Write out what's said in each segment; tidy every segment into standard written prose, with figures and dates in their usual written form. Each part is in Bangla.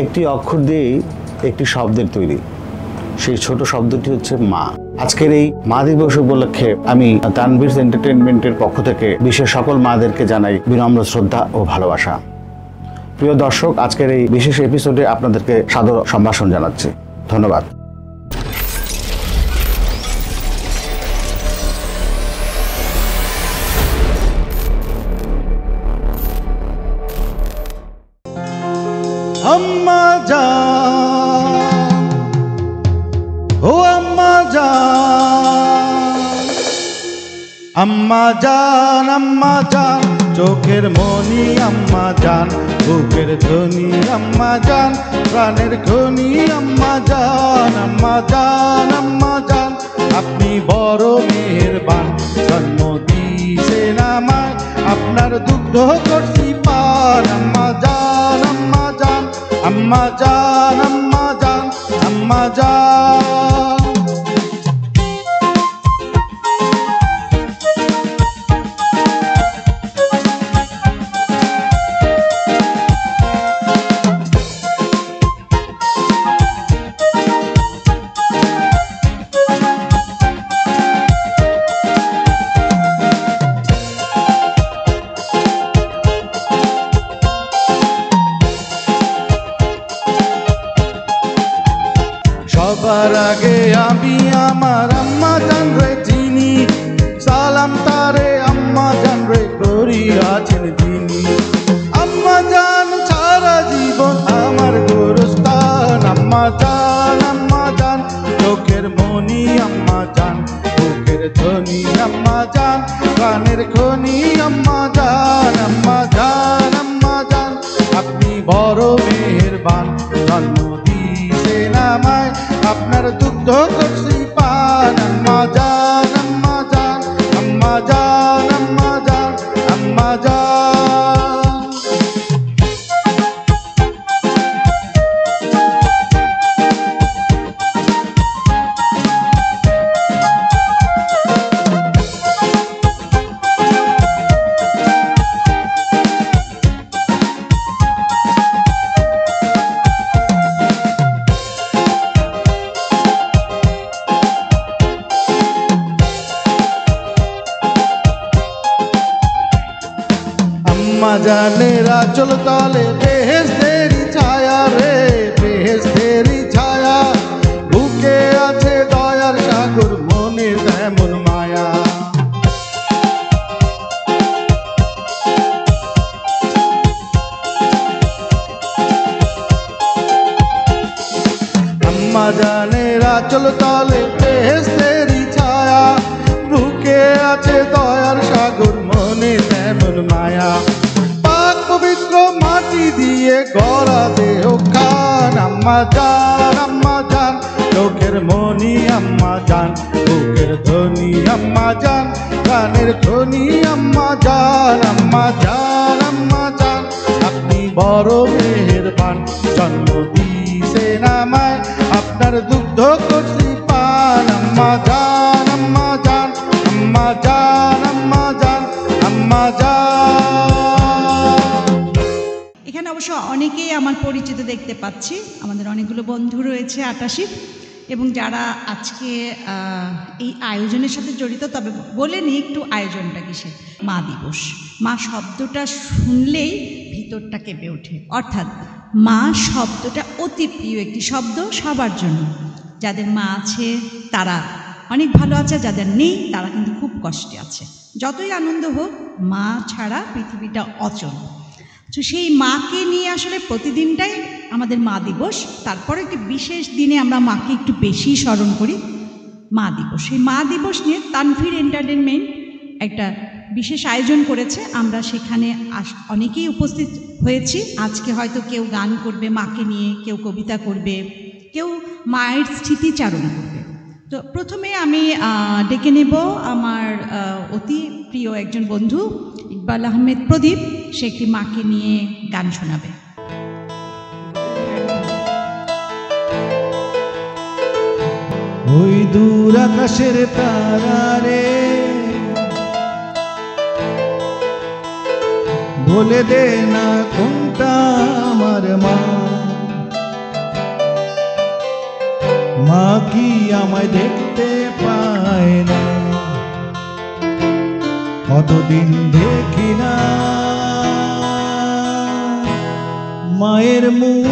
একটি অক্ষর দিয়েই একটি শব্দের তৈরি, সেই ছোট শব্দটি হচ্ছে মা। আজকের এই মা দিবস উপলক্ষে আমি তানভীর এন্টারটেইনমেন্টের পক্ষ থেকে বিশেষ সকল মাদেরকে জানাই বিনম্র শ্রদ্ধা ও ভালোবাসা। প্রিয় দর্শক, আজকের এই বিশেষ এপিসোডে আপনাদেরকে সাদর সম্ভাষণ জানাচ্ছি। ধন্যবাদ। আম্মা জান, ও আম্মা জান, আম্মা জান, আম্মা জান, চোখের মনি আম্মা জান, বুকের ধ্বনি আম্মা জান, প্রাণের খনি আম্মা জান, আম্মা জান, আম্মা জান, আপনি বড় মেহেরবান, জন্ম দিয়েছেন আমায়, আপনার দুগ্ধ করছি পান, আম্মা জান, আম্মা জান, আম্মা জান, আম্মা জান, আম্মা জান। সবার আগে আমি আমার আম্মা জান রে চিনি, সালাম তারে আম্মা জান রে করি আছেন যিনি, আম্মা জান সারা জীবন আমার গোরস্থান, আম্মা জান, আম্মা জান, চোখের মনি আম্মা জান, বুকের ধ্বনি আম্মা জান, প্রাণের খনি আম্মা জান, আম্মা জান, আম্মা জান, আপনি বড় মেহেরবান, জন্ম দিয়েছেন আমায়, আপনার দুগ্ধ করছি পান, আম্মা জান, আম্মা জান, আম্মা জান, আম্মা জান, আম্মা জান। আম্মা জানের আঁচল তলে বেহেশতেরি ছায়া রে, বেহেশতেরি ছায়া, বুকে আছে দয়ার সাগর, মনে তেমন মায়া, আম্মা জানের আঁচল তলে বেহেশতেরি ছায়া, বুকে আছে দয়ার সাগর, মনে তেমন মায়া, পাক পবিত্র মাটি দিয়ে গড়া দেহ খান, আম্মা জান, আম্মা জান, চোখের মনি আম্মা জান, বুকের ধ্বনি আম্মা জান, প্রাণের খনি আম্মা জান, আম্মা জান, আম্মা জান, আপনি বড় মেহেরবান, জন্ম দিয়েছেন আমায়, আপনার দুগ্ধ করছি পান, আম্মা জান, আম্মা জান, আম্মা জান, আম্মা জান, আম্মা জান। এখানে অবশ্য অনেকেই আমার পরিচিত দেখতে পাচ্ছি, আমাদের অনেকগুলো বন্ধু রয়েছে 88, এবং যারা আজকে এই আয়োজনের সাথে জড়িত। তবে বলে নিই একটু আয়োজনটা কিসে। মা দিবস, মা শব্দটা শুনলেই ভিতরটা কেঁপে ওঠে, অর্থাৎ মা শব্দটা অতি প্রিয় একটি শব্দ সবার জন্য। যাদের মা আছে তারা অনেক ভালো আছে, যাদের নেই তারা কিন্তু খুব কষ্টে আছে। যতই আনন্দ হোক, মা ছাড়া পৃথিবীটা অচল। তো সেই মাকে নিয়ে আসলে প্রতিদিনটাই আমাদের মা দিবস। তারপরে একটি বিশেষ দিনে আমরা মাকে একটু বেশি স্মরণ করি, মা দিবস। সেই মা দিবস নিয়ে তানভীর এন্টারটেইনমেন্ট একটা বিশেষ আয়োজন করেছে। আমরা সেখানে অনেকেই উপস্থিত হয়েছি। আজকে হয়তো কেউ গান করবে মাকে নিয়ে, কেউ কবিতা করবে, কেউ মায়ের স্মৃতিচারণ করবে। তো প্রথমে আমি ডেকে নেব আমার অতি প্রিয় একজন বন্ধু ইকবাল আহমেদ প্রদীপ। সে একটি মাকে নিয়ে গান শোনাবে। ওই দূর আকাশের তারারে বলে দে না কোনটা আমার মা, মা কি আমায় দেখতে পায় না, কতদিন দেখি না মায়ের মুখ।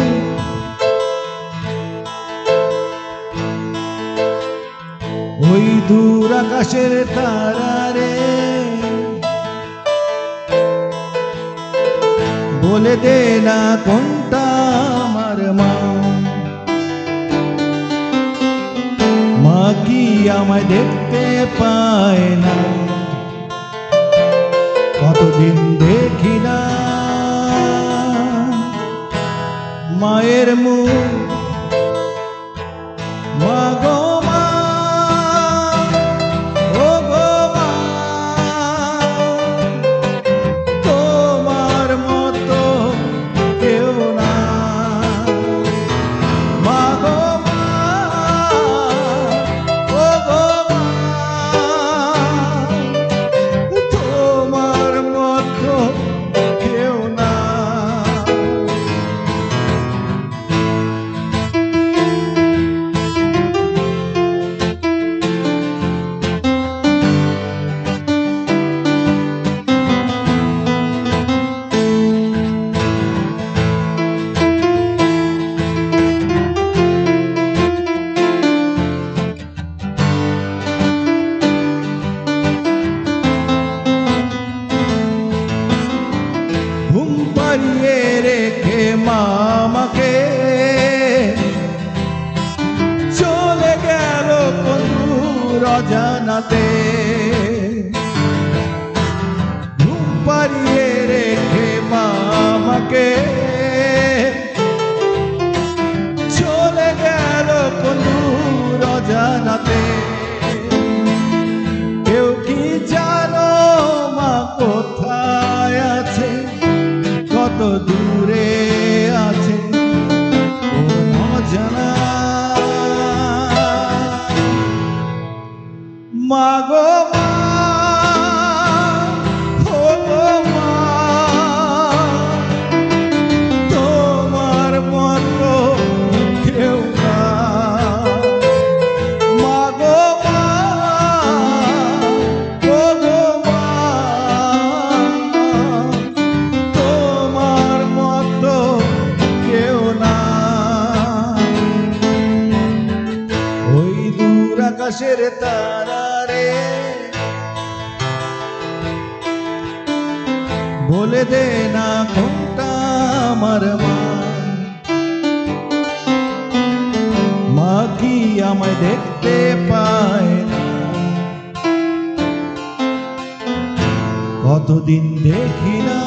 ওই দূর আকাশের তারারে বলে দে না কোনটা আমার মা। মা কি আমায় দেখতে পায় না, কতদিন দেখি না মায়ের মুখ। মা গো মা, ও গো মা, তোমার মতো কেউ না। মা গো মা, ও গো মা, তোমার মতো কেউ না। ঘুম পাড়িয়ে রেখে মামাকে চলে গেল বন্ধুর অজানাতে। ঘুম পাড়িয়ে রেখে মামাকে চলে গেল বন্ধুর অজানাতে। কেউ কি জানো মা কোথায় আছে, কত দূরে আছে কোন অজানা। মা গো মা, ও গো মা, তোমার মতো কেউ না। মা গো মা, ও গো মা, তোমার মতো কেউ না। ওই দূর আকাশের তারারে বলে দে না কোনটা আমার মা। মা কি আমায় দেখতে পায় না, কতদিন দেখি না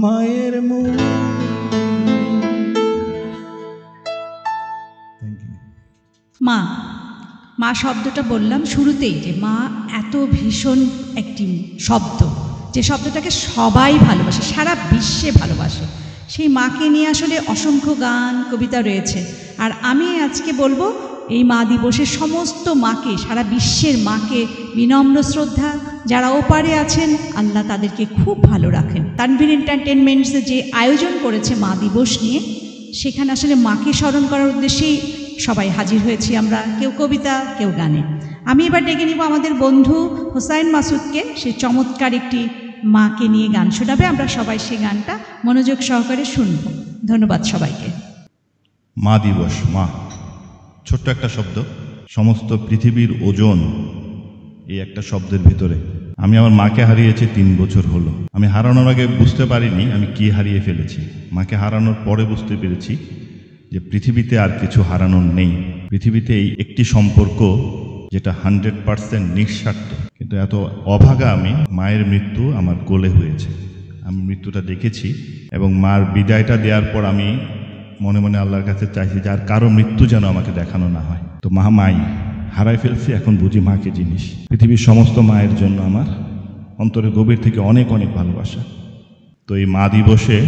মায়ের মুখ। মা, মা শব্দটা বললাম শুরুতেই যে মা এত ভীষণ একটি শব্দ, যে শব্দটাকে সবাই ভালোবাসে, সারা বিশ্বে ভালোবাসে। সেই মাকে নিয়ে আসলে অসংখ্য গান কবিতা রয়েছে। আর আমি আজকে বলবো এই মা দিবসের সমস্ত মাকে, সারা বিশ্বের মাকে বিনম্র শ্রদ্ধা। যারা ওপারে আছেন আল্লাহ তাদেরকে খুব ভালো রাখেন। তানভীর এন্টারটেনমেন্টস যে আয়োজন করেছে মা দিবস নিয়ে, সেখানে আসলে মাকে স্মরণ করার উদ্দেশ্যেই সবাই হাজির হয়েছি আমরা, কেউ কবিতা কেউ গানে। আমি এবার ডেকে নিব আমাদের বন্ধু হোসাইন মাসুদকে, সে চমৎকার একটি মাকে নিয়ে গান শোনাবে। আমরা সবাই সেই গানটা মনোযোগ সহকারে শুনব। ধন্যবাদ সবাইকে। মা দিবস, মা ছোট্ট একটা শব্দ, সমস্ত পৃথিবীর ওজন এই একটা শব্দের ভিতরে। আমি আমার মাকে হারিয়েছি 3 বছর হলো। আমি হারানোর আগে বুঝতে পারিনি আমি কি হারিয়ে ফেলেছি। মাকে হারানোর পরে বুঝতে পেরেছি যে পৃথিবীতে আর কিছু হারানোর নেই। পৃথিবীতে এই একটি সম্পর্ক যেটা 100% নিঃস্বার্থ। কিন্তু এত অভাগা আমি, মায়ের মৃত্যু আমার কোলে হয়েছে, আমি মৃত্যুটা দেখেছি। এবং মার বিদায়টা দেওয়ার পর আমি মনে মনে আল্লাহর কাছে চাইছি যে আর কারো মৃত্যু যেন আমাকে দেখানো না হয়। তো মাই হারাই ফেলছি, এখন বুঝি মাকে জিনিস। পৃথিবীর সমস্ত মায়ের জন্য আমার অন্তরের গভীর থেকে অনেক অনেক ভালোবাসা। তো এই মা দিবসে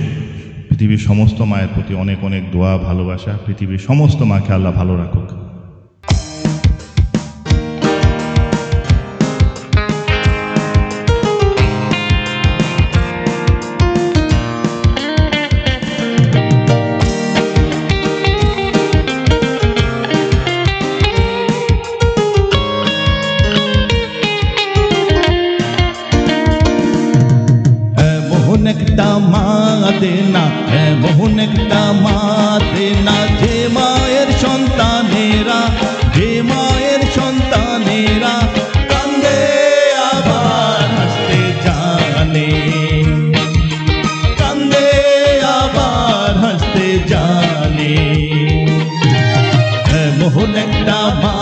পৃথিবীর সমস্ত মায়ের প্রতি অনেক অনেক দোয়া, ভালোবাসা। পৃথিবীর সমস্ত মাকে আল্লাহ ভালো রাখুক। একটা মা দেনা, এমন একটা মা দেনা, যে মায়ের সন্তানেরা, যে মায়ের সন্তানেরা কান্দে আবার হাসতে জানে, কান্দে আবার হাসতে জানে। এমন একটা মা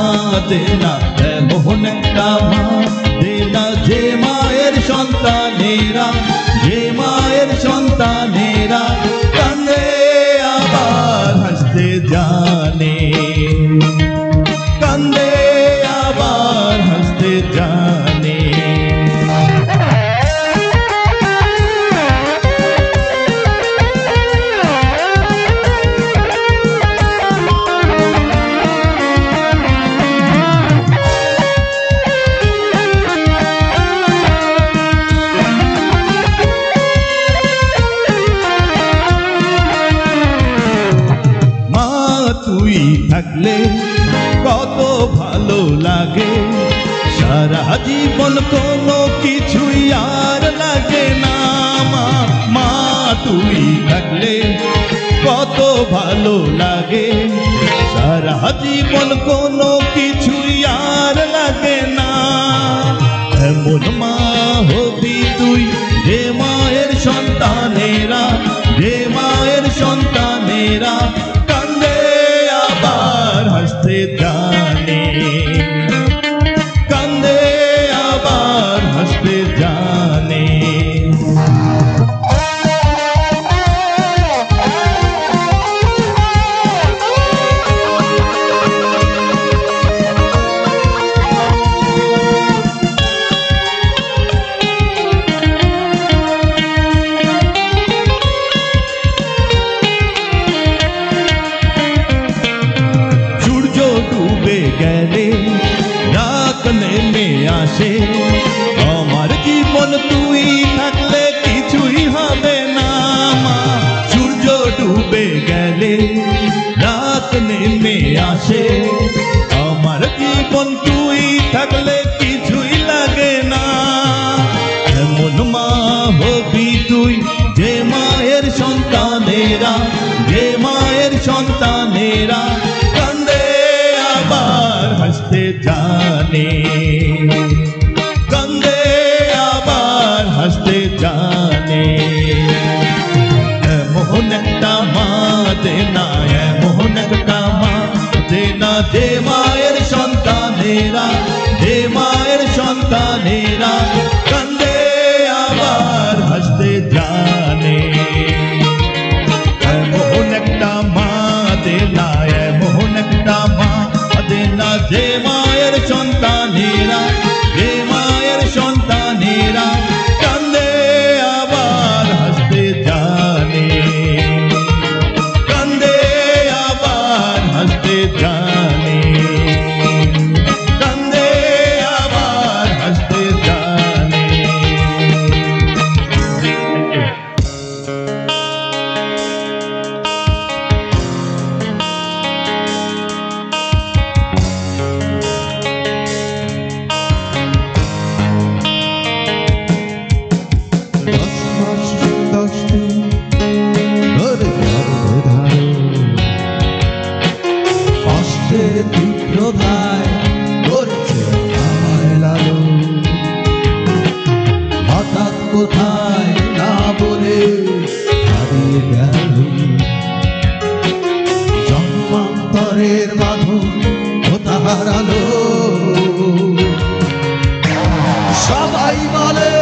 দেনা, এমন একটা মা দেনা, যে মায়ের সন্তানেরা, যে মায়ের সন্তানেরা কান্দে আবার হাসতে জানে, কান্দে আবার হাসতে জানে। তুই থাকলে কত ভালো লাগে, সারা জীবন কোনো কিছুই আর লাগে না। মা, মা তুই থাকলে কত ভালো লাগে, সারা জীবন কোনো কিছুই আর লাগে না। এমন মা হবি তুই, যে মায়ের সন্তানেরা, যে মায়ের সন্তানেরা কান্দে আবার হাসতে জানে, কান্দে আবার হাসতে জানে। গেলে রাত নেমে আসে, আমার জীবন তুই থাকলে কিছুই হবে না। মা সূর্য ডুবে গেলে রাত নেমে আসে, আমার জীবন তুই থাকলে কিছুই লাগে না। এমন মা হবি তুই, যে মায়ের সন্তানেরা, যে মায়ের সন্তানেরা কান্দে আবার হাসতে জানে, কান্দে আবার হাসতে জানে। এমন একটা মা দেনা, এমন একটা মা দেনা, যে মায়ের সন্তানেরা, যে মায়ের সন্তানেরা কান্দে আবার হাসতে জানে। এমন একটা মা দেনা, এমন একটা মা দেনা, যে মায়ের সন্তানেরা, যে মায়ের সন্তানেরা কান্দে আবার হাসতে জানে, কান্দে আবার হাসতে জানে, কান্দে আবার হাসতে জানে। হঠাৎ কোথায় না বলে হারিয়ে গেল, জন্মান্তরের বাঁধন কোথা হারালো। সবাই বলে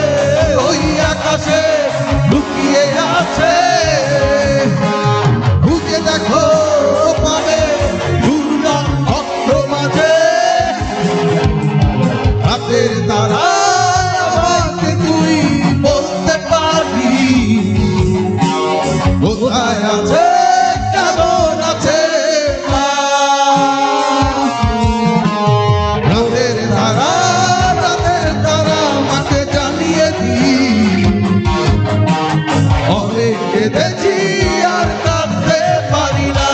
ওই আকাশে লুকিয়ে আছে, খুঁজে দেখো পাবে দুর্গম ভক্ত মাঝে। রাতের তারা তুই বলতে পারবি কোথায় আছে, কেমন আছে। রাতের তারা মাঠে জ্বালিয়ে দি, অনেক কেঁদেছি আর কাঁদতে পারি না।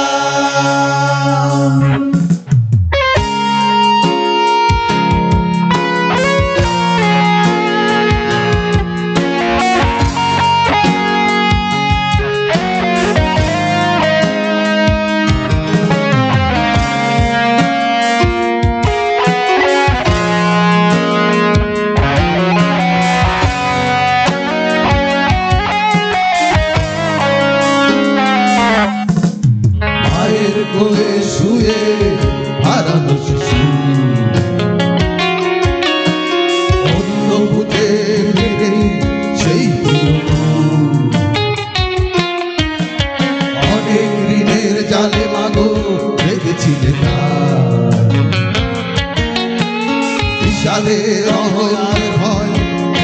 কালের অহংকার ভয়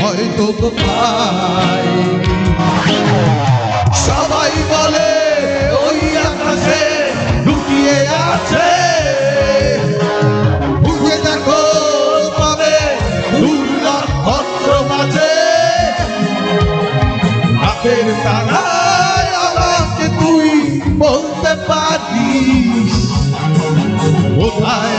হয়তো কোথায়। সবাই বলে ওই আকাশে লুকিয়ে আছে, বুঝে দেখো পাবে দুর্লভ ভদ্র মাঝে। রাতের তারায় আমাকে তুই বলতে পারিস কোথায়